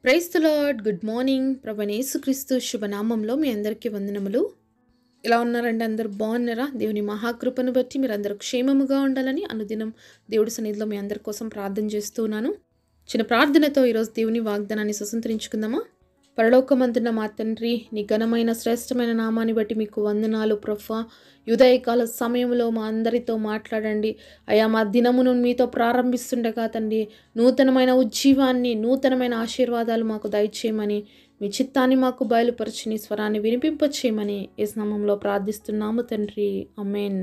Praise the lord. Good morning. ప్రభువైన యేసుక్రీస్తు శుభనామంలో మీ అందరికీ వందనములు. ఎలా ఉన్నారండి? అందరూ బాగున్నారా? దేవుని మహాకృపను బట్టి మీరందరూ క్షేమముగా ఉండాలని అనుదినం దేవుడి సన్నిధిలో మీ అందరి కోసం ప్రార్థన చేస్తూ ఉన్నాను. చిన్న ప్రార్థనతో ఈరోజు దేవుని వాగ్దానాన్ని స్వతంత్రించుకుందామా? పరలోకమందున్న మా తండ్రి, నీ ఘనమైన శ్రేష్టమైన నామాన్ని బట్టి మీకు వందనాలు ప్రభువా. ఉదయకాల సమయంలో మా అందరితో మాట్లాడండి అయా. మా దినమును మీతో ప్రారంభిస్తుండగా తండ్రి, నూతనమైన ఉజ్జీవాన్ని, నూతనమైన ఆశీర్వాదాలు మాకు దయచేయమని, మీ చిత్తాన్ని మాకు బయలుపరిచి నీ స్వరాన్ని వినిపింపచేయమని యేసు నామములో ప్రార్థిస్తున్నాము తండ్రి. ఆమేన్.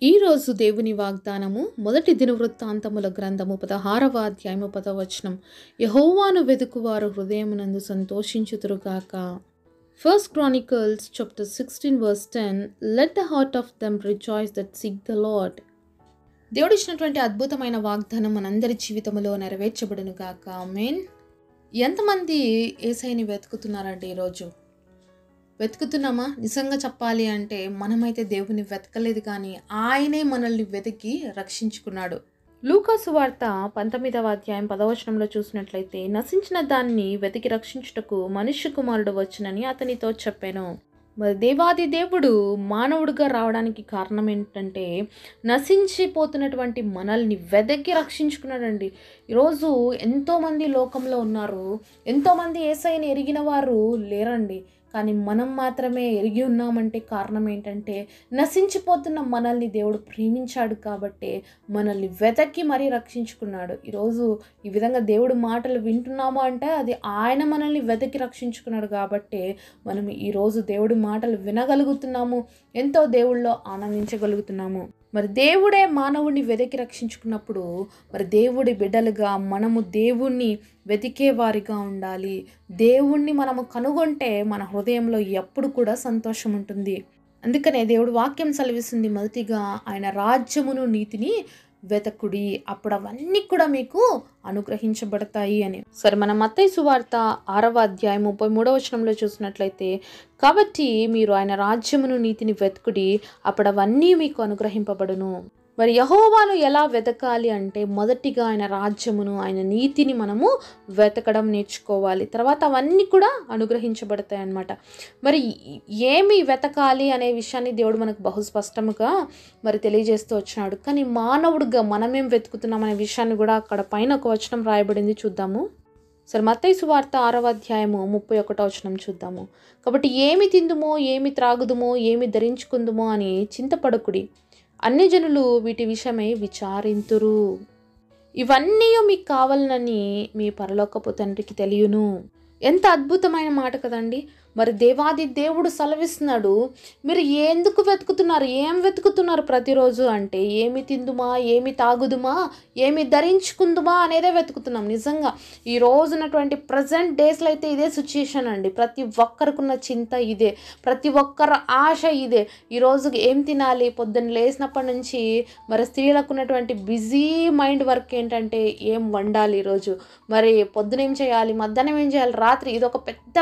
ఈరోజు దేవుని వాగ్దానము మొదటి దినవృత్తాంతముల గ్రంథము 16వ అధ్యాయము 10వ వచనం. యెహోవాను వెదుకువారు హృదయమునందు సంతోషించుదురుగాక. First Chronicles chapter 16 verse 10. Let the heart of them rejoice that seek the Lord. దేవుడు ఇచ్చినటువంటి అద్భుతమైన వాగ్దానం మనందరి జీవితంలో నెరవేర్చబడును గాక. ఆమేన్. ఎంతమంది యేసయ్యని వెతుకుతున్నారండి ఈరోజు? వెతుకుతున్నామా? నిజంగా చెప్పాలి అంటే మనమైతే దేవుని వెతకలేదు, కానీ ఆయనే మనల్ని వెతికి రక్షించుకున్నాడు. లూకా సువార్త 19వ అధ్యాయం 10వ వచనంలో చూసినట్లయితే, నశించిన దాన్ని వెతికి రక్షించుటకు మనుష్య కుమారుడు వచ్చునని అతనితో చెప్పాను. మరి దేవాది దేవుడు మానవుడిగా రావడానికి కారణం ఏంటంటే, నశించిపోతున్నటువంటి మనల్ని వెదకి రక్షించుకున్నాడండి. ఈరోజు ఎంతోమంది లోకంలో ఉన్నారు, ఎంతోమంది యేసయ్యని ఎరిగిన వారు లేరండి. కానీ మనం మాత్రమే ఎరిగి ఉన్నామంటే కారణం ఏంటంటే, నశించిపోతున్న మనల్ని దేవుడు ప్రేమించాడు కాబట్టి మనల్ని వెతకి మరీ రక్షించుకున్నాడు. ఈరోజు ఈ విధంగా దేవుడు మాటలు వింటున్నాము అంటే అది ఆయన మనల్ని వెతకి రక్షించుకున్నాడు కాబట్టి మనం ఈరోజు దేవుడి మాటలు వినగలుగుతున్నాము, ఎంతో దేవుళ్ళో ఆనందించగలుగుతున్నాము. మరి దేవుడే మానవుడిని వెతికి రక్షించుకున్నప్పుడు మరి దేవుడి బిడ్డలుగా మనము దేవుణ్ణి వెతికే వారిగా ఉండాలి. దేవుణ్ణి మనము కనుగొంటే మన హృదయంలో ఎప్పుడు కూడా సంతోషం ఉంటుంది. అందుకనే దేవుడు వాక్యం సెలవిస్తుంది, మొదటిగా ఆయన రాజ్యమును నీతిని వెతకుడి, అప్పుడు అవన్నీ కూడా మీకు అనుగ్రహించబడతాయి అని. సరే, మన మత్తయి సువార్త 6వ అధ్యాయం 33వ వచనంలో చూసినట్లయితే, కాబట్టి మీరు ఆయన రాజ్యమును నీతిని వెతుకుడి, అప్పుడు అవన్నీ మీకు అనుగ్రహింపబడును. మరి యెహోవాను ఎలా వెతకాలి అంటే, మొదటిగా ఆయన రాజ్యమును, ఆయన నీతిని మనము వెతకడం నేర్చుకోవాలి. తర్వాత అవన్నీ కూడా అనుగ్రహించబడతాయి అన్నమాట. మరి ఏమి వెతకాలి అనే విషయాన్ని దేవుడు మనకు బహుస్పష్టముగా మరి తెలియజేస్తూ వచ్చినాడు. కానీ మానవుడిగా మనమేం వెతుకుతున్నాం అనే విషయాన్ని కూడా అక్కడ పైన ఒక వచనం రాయబడింది, చూద్దాము. సరే, మత్తయి సువార్త 6వ అధ్యాయము 31వ వచనం చూద్దాము. కాబట్టి ఏమి తిందుమో, ఏమి త్రాగుదుమో, ఏమి ధరించుకుందుమో అని చింతపడకుడి, అన్ని జనులు వీటి విషయమై విచారింతురు. ఇవన్నీ మీకు కావాలనని మీ పరలోకపు తండ్రికి తెలియను. ఎంత అద్భుతమైన మాట కదండి. మరి దేవాది దేవుడు సెలవిస్తున్నాడు, మీరు ఎందుకు వెతుకుతున్నారు, ఏం వెతుకుతున్నారు ప్రతిరోజు అంటే, ఏమి తిందుమా, ఏమి తాగుదుమా, ఏమి ధరించుకుందుమా అనేదే వెతుకుతున్నాం. నిజంగా ఈ రోజున్నటువంటి ప్రజెంట్ డేస్లో అయితే ఇదే సిచ్యుయేషన్ అండి. ప్రతి ఒక్కరికున్న చింత ఇదే, ప్రతి ఒక్కరి ఆశ ఇదే. ఈరోజు ఏం తినాలి, పొద్దున్న లేచినప్పటి నుంచి మరి స్త్రీలకు ఉన్నటువంటి బిజీ మైండ్ వర్క్ ఏంటంటే, ఏం వండాలి ఈరోజు, మరి పొద్దున ఏం చేయాలి, మధ్యాహ్నం ఏం చేయాలి, రాత్రి, ఇది ఒక పెద్ద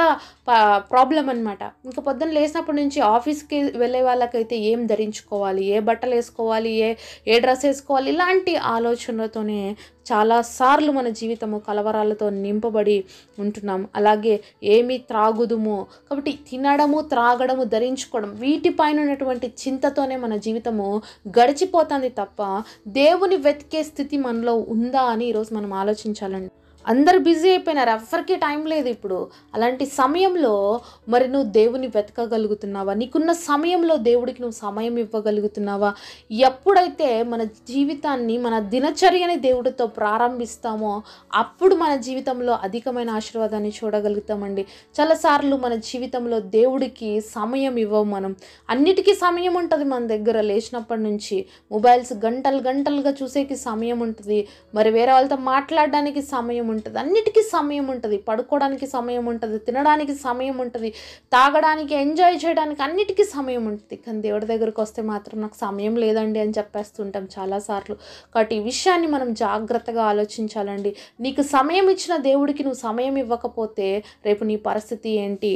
ప్రాబ్లం అనమాట. ఇంకా పొద్దున్న లేచినప్పటి నుంచి ఆఫీస్కి వెళ్ళే వాళ్ళకైతే ఏం ధరించుకోవాలి, ఏ బట్టలు వేసుకోవాలి, ఏ డ్రెస్ వేసుకోవాలి, ఇలాంటి ఆలోచనలతోనే చాలాసార్లు మన జీవితము కలవరాలతో నింపబడి ఉంటున్నాం. అలాగే ఏమి త్రాగుదుమో, కాబట్టి తినడము, త్రాగడము, ధరించుకోవడం, వీటిపైన ఉన్నటువంటి చింతతోనే మన జీవితము గడిచిపోతుంది తప్ప దేవుని వెతికే స్థితి మనలో ఉందా అని ఈరోజు మనం ఆలోచించాలండి. అందరు బిజీ అయిపోయినారు, ఎవ్వరికీ టైం లేదు ఇప్పుడు. అలాంటి సమయంలో మరి నువ్వు దేవుని వెతకగలుగుతున్నావా? నీకున్న సమయంలో దేవుడికి నువ్వు సమయం ఇవ్వగలుగుతున్నావా? ఎప్పుడైతే మన జీవితాన్ని, మన దినచర్యని దేవుడితో ప్రారంభిస్తామో అప్పుడు మన జీవితంలో అధికమైన ఆశీర్వాదాన్ని చూడగలుగుతామండి. చాలాసార్లు మన జీవితంలో దేవుడికి సమయం ఇవ్వము మనం. అన్నిటికీ సమయం ఉంటుంది మన దగ్గర. లేచినప్పటి నుంచి మొబైల్స్ గంటలు గంటలుగా చూసేకి సమయం ఉంటుంది, మరి వేరే వాళ్ళతో మాట్లాడడానికి సమయం ఉంటుంది, అన్నిటికీ సమయం ఉంటుంది, పడుకోవడానికి సమయం ఉంటుంది, తినడానికి సమయం ఉంటుంది, తాగడానికి, ఎంజాయ్ చేయడానికి, అన్నిటికీ సమయం ఉంటుంది. కానీ దేవుడి దగ్గరికి వస్తే మాత్రం నాకు సమయం లేదండి అని చెప్పేస్తుంటాం చాలాసార్లు. కాబట్టి ఈ విషయాన్ని మనం జాగ్రత్తగా ఆలోచించాలండి. నీకు సమయం ఇచ్చిన దేవుడికి నువ్వు సమయం ఇవ్వకపోతే రేపు నీ పరిస్థితి ఏంటి?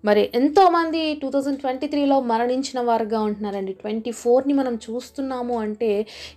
మరి ఎంతోమంది 2023లో మరణించిన వారుగా ఉంటున్నారండి. 24ని మనం చూస్తున్నాము అంటే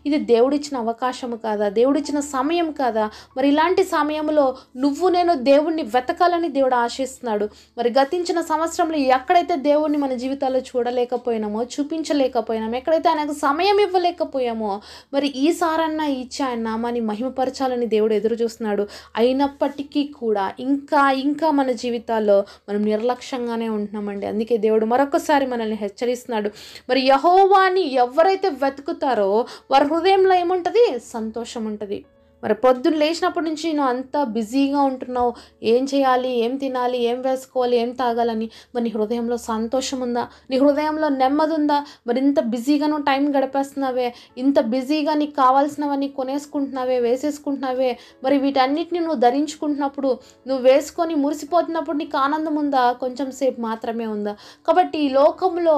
ఇది దేవుడిచ్చిన అవకాశము కాదా? దేవుడిచ్చిన సమయం కాదా? మరి ఇలాంటి సమయంలో నువ్వు నేను దేవుడిని వెతకాలని దేవుడు ఆశిస్తున్నాడు. మరి గతించిన సంవత్సరంలో ఎక్కడైతే దేవుడిని మన జీవితాల్లో చూడలేకపోయినామో, చూపించలేకపోయినామో, ఎక్కడైతే ఆయనకు సమయం ఇవ్వలేకపోయామో, మరి ఈసారన్నా ఇచ్చి ఆయన నామాన్ని మహిమపరచాలని దేవుడు ఎదురు చూస్తున్నాడు. అయినప్పటికీ కూడా ఇంకా మన జీవితాల్లో మనం నిర్లక్ష్యంగానే ఉంటున్నామండి. అందుకే దేవుడు మరొకసారి మనల్ని హెచ్చరిస్తున్నాడు. మరి యెహోవాని ఎవరైతే వెతుకుతారో వారి హృదయంలో ఏముంటుంది? సంతోషం ఉంటుంది. మరి పొద్దున్న లేచినప్పటి నుంచి నువ్వు అంతా బిజీగా ఉంటున్నావు. ఏం చేయాలి, ఏం తినాలి, ఏం వేసుకోవాలి, ఏం తాగాలని. మరి నీ హృదయంలో సంతోషం ఉందా? నీ హృదయంలో నెమ్మది ఉందా? మరి ఇంత బిజీగా నువ్వు టైం గడిపేస్తున్నావే, ఇంత బిజీగా నీకు కావాల్సినవన్నీ కొనేసుకుంటున్నావే, వేసేసుకుంటున్నావే. మరి వీటన్నిటిని నువ్వు ధరించుకుంటున్నప్పుడు, నువ్వు వేసుకొని మురిసిపోతున్నప్పుడు నీకు ఆనందం ఉందా? కొంచెం సేపు మాత్రమే ఉందా? కాబట్టి ఈ లోకంలో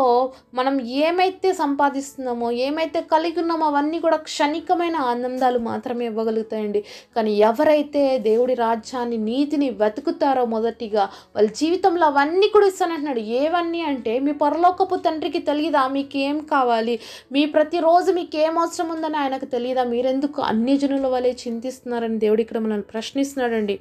మనం ఏమైతే సంపాదిస్తున్నామో, ఏమైతే కలిగి ఉన్నామో అవన్నీ కూడా క్షణికమైన ఆనందాలు మాత్రమే ఇవ్వగలుగుతాయి. కానీ ఎవరైతే దేవుడి రాజ్యాన్ని, నీతిని వెతుకుతారో మొదటిగా వాళ్ళ జీవితంలో అవన్నీ కూడా ఇస్తానంటున్నాడు. ఏవన్నీ అంటే మీ పరలోకపు తండ్రికి తెలియదా మీకు ఏం కావాలి? మీ ప్రతిరోజు మీకు ఏం అవసరం ఉందని ఆయనకు తెలియదా? మీరెందుకు అన్ని జనుల వలె చింతిస్తున్నారని దేవుడు ఇక్కడ మనల్ని ప్రశ్నిస్తున్నాడండి.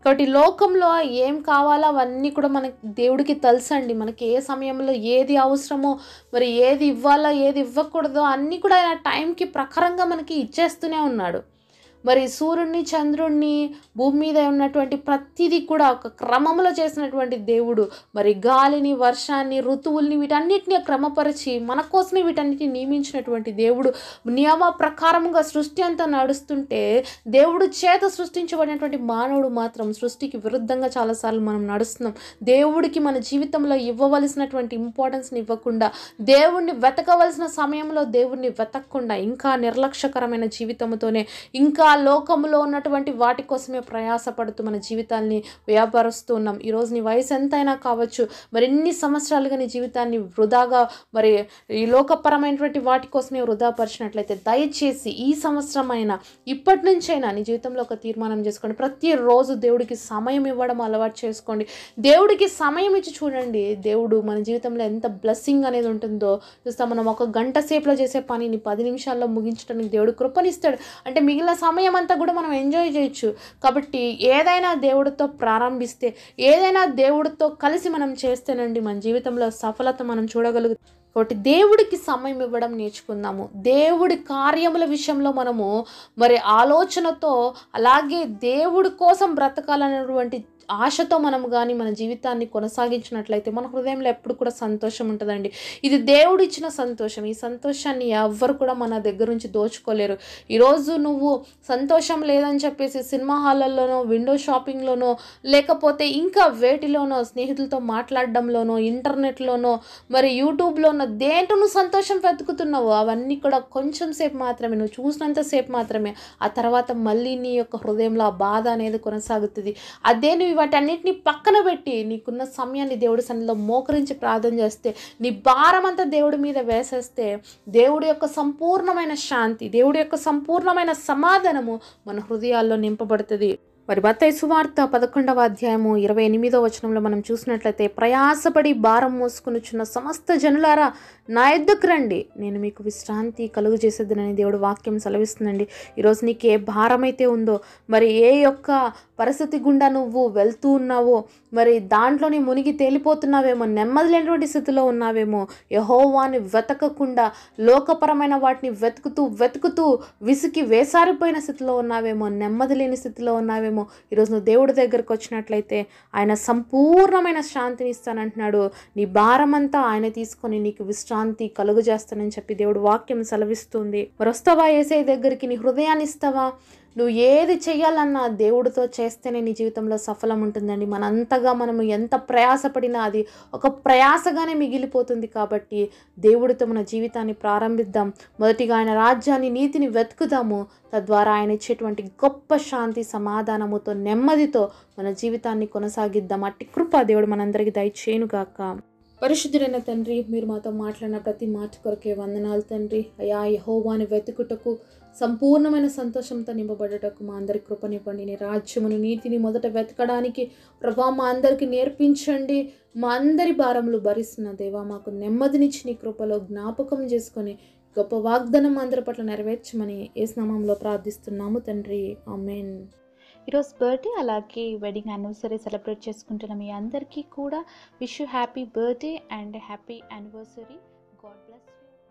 కాబట్టి లోకంలో ఏం కావాలో అవన్నీ కూడా మనకి దేవుడికి తెలుసండి. మనకి ఏ సమయంలో ఏది అవసరమో, మరి ఏది ఇవ్వాలో ఏది ఇవ్వకూడదో అన్నీ కూడా ఆయన టైంకి ప్రకారంగా మనకి ఇచ్చేస్తూనే ఉన్నాడు. మరి సూర్యుడిని, చంద్రుడిని, భూమి మీద ఉన్నటువంటి ప్రతిదీ కూడా ఒక క్రమంలో చేసినటువంటి దేవుడు. మరి గాలిని, వర్షాన్ని, ఋతువుల్ని వీటన్నిటిని క్రమపరిచి మన కోసమే వీటన్నిటిని నియమించినటువంటి దేవుడు. నియమ ప్రకారంగా సృష్టి అంతా నడుస్తుంటే దేవుడు చేత సృష్టించబడినటువంటి మానవుడు మాత్రం సృష్టికి విరుద్ధంగా చాలాసార్లు మనం నడుస్తున్నాం. దేవుడికి మన జీవితంలో ఇవ్వవలసినటువంటి ఇంపార్టెన్స్ని ఇవ్వకుండా, దేవుడిని వెతకవలసిన సమయంలో దేవుడిని వెతకకుండా ఇంకా నిర్లక్ష్యకరమైన జీవితంతోనే, ఇంకా లోకంలో ఉన్నటువంటి వాటి కోసమే ప్రయాసపడుతూ మన జీవితాన్ని వ్యాపరుస్తూ ఉన్నాం. ఈరోజు నీ వయసు ఎంతైనా కావచ్చు, మరి ఎన్ని సంవత్సరాలుగా నీ జీవితాన్ని వృధాగా మరి ఈ లోకపరమైనటువంటి వాటి కోసమే వృధాపరిచినట్లయితే దయచేసి ఈ సంవత్సరం అయినా, ఇప్పటి నుంచైనా నీ జీవితంలో ఒక తీర్మానం చేసుకోండి. ప్రతిరోజు దేవుడికి సమయం ఇవ్వడం అలవాటు చేసుకోండి. దేవుడికి సమయం ఇచ్చి చూడండి. దేవుడు మన జీవితంలో ఎంత బ్లెస్సింగ్ అనేది ఉంటుందో చూస్తాం. మనం ఒక గంట సేపులో చేసే పనిని 10 నిమిషాల్లో ముగించడానికి దేవుడు కృపనిస్తాడు. అంటే మిగిలిన సమయం అంతా కూడా మనం ఎంజాయ్ చేయొచ్చు. కాబట్టి ఏదైనా దేవుడితో ప్రారంభిస్తే, ఏదైనా దేవుడితో కలిసి మనం చేస్తేనండి మన జీవితంలో సఫలత మనం చూడగలుగుతాం. కాబట్టి దేవుడికి సమయం ఇవ్వడం నేర్చుకుందాము. దేవుడి కార్యముల విషయంలో మనము మరి ఆలోచనతో, అలాగే దేవుడి కోసం బ్రతకాలనేటువంటి ఆశతో మనం కానీ మన జీవితాన్ని కొనసాగించినట్లయితే మన హృదయంలో ఎప్పుడు కూడా సంతోషం ఉంటుందండి. ఇది దేవుడు ఇచ్చిన సంతోషం. ఈ సంతోషాన్ని ఎవ్వరు కూడా మన దగ్గర నుంచి దోచుకోలేరు. ఈరోజు నువ్వు సంతోషం లేదని చెప్పేసి సినిమా హాళ్ళల్లోనో, విండో షాపింగ్లోనో, లేకపోతే ఇంకా వేటిలోనో, స్నేహితులతో మాట్లాడడంలోనో, ఇంటర్నెట్లోనో, మరి యూట్యూబ్లోనో దేంట్లో నువ్వు సంతోషం వెతుకుతున్నావు అవన్నీ కూడా కొంచెం సేపు మాత్రమే, నువ్వు చూసినంతసేపు మాత్రమే. ఆ తర్వాత మళ్ళీ నీ యొక్క హృదయంలో ఆ బాధ అనేది కొనసాగుతుంది. అదే నువ్వు వాటన్నిటిని పక్కన పెట్టి నీకున్న సమయాన్ని దేవుడి సన్నిధిలో మోకరించి ప్రార్థన చేస్తే, నీ భారం అంతా దేవుడి మీద వేసేస్తే, దేవుడి యొక్క సంపూర్ణమైన శాంతి, దేవుడి యొక్క సంపూర్ణమైన సమాధానము మన హృదయాల్లో నింపబడుతుంది. మరి మత్తయి సువార్త 11వ అధ్యాయము 28వ వచనంలో మనం చూసినట్లయితే, ప్రయాసపడి భారం మోసుకొనుచున్న సమస్త జనులారా నా యొద్దకు రండి, నేను మీకు విశ్రాంతి కలుగు చేసేదనని దేవుడు వాక్యం సెలవిస్తుందండి. ఈరోజు నీకు ఏ భారం అయితే ఉందో, మరి ఏ యొక్క పరిస్థితి గుండా నువ్వు వెళ్తూ ఉన్నావో, మరి దాంట్లోని మునిగి తేలిపోతున్నావేమో, నెమ్మది లేనటువంటి స్థితిలో ఉన్నావేమో, యెహోవాని వెతకకుండా లోకపరమైన వాటిని వెతుకుతూ విసికి వేసారిపోయిన స్థితిలో ఉన్నావేమో, నెమ్మది లేని స్థితిలో ఉన్నావేమో, ఈరోజు నువ్వు దేవుడి దగ్గరకు వచ్చినట్లయితే ఆయన సంపూర్ణమైన శాంతిని ఇస్తానంటున్నాడు. నీ భారం అంతా ఆయన తీసుకొని నీకు విశ్రాంతి కలుగు చేస్తానని చెప్పి దేవుడు వాక్యం సెలవిస్తుంది. మరి వస్తావా యేసయ్య దగ్గరికి? నీ హృదయాన్ని ఇస్తావా? నువ్వు ఏది చేయాలన్నా దేవుడితో చేస్తేనే నీ జీవితంలో సఫలం ఉంటుందండి. మనంతగా మనము ఎంత ప్రయాసపడినా అది ఒక ప్రయాసగానే మిగిలిపోతుంది. కాబట్టి దేవుడితో మన జీవితాన్ని ప్రారంభిద్దాం. మొదటిగా ఆయన రాజ్యాన్ని, నీతిని వెతుకుదాము. తద్వారా ఆయన ఇచ్చేటువంటి గొప్ప శాంతి, సమాధానముతో, నెమ్మదితో మన జీవితాన్ని కొనసాగిద్దాం. అట్టి కృప దేవుడు మనందరికీ దయచేయునుగాక. పరిశుద్ధుడైన తండ్రి, మీరు మాతో మాట్లాడిన ప్రతి మాట కొరకే వందనాలు తండ్రి. అయా యెహోవాని వెతుకుటకు సంపూర్ణమైన సంతోషంతో నింపబడటకు మా అందరి కృపనివ్వండి. నీ రాజ్యమును నీతిని మొదట వెతకడానికి ప్రభా మా అందరికీ నేర్పించండి. మా అందరి భారములు భరిస్తున్న దేవా మాకు నెమ్మదినిచ్చి నీ కృపలో జ్ఞాపకం చేసుకొని గొప్ప వాగ్దానం మా అందరి పట్ల నెరవేర్చమని యేసు నామములో ప్రార్థిస్తున్నాము తండ్రి. ఆమేన్. ఈరోజు బర్త్డే అలాగే వెడ్డింగ్ యానివర్సరీ సెలబ్రేట్ చేసుకుంటున్న మీ అందరికీ కూడా wish you happy birthday and happy anniversary. God bless you.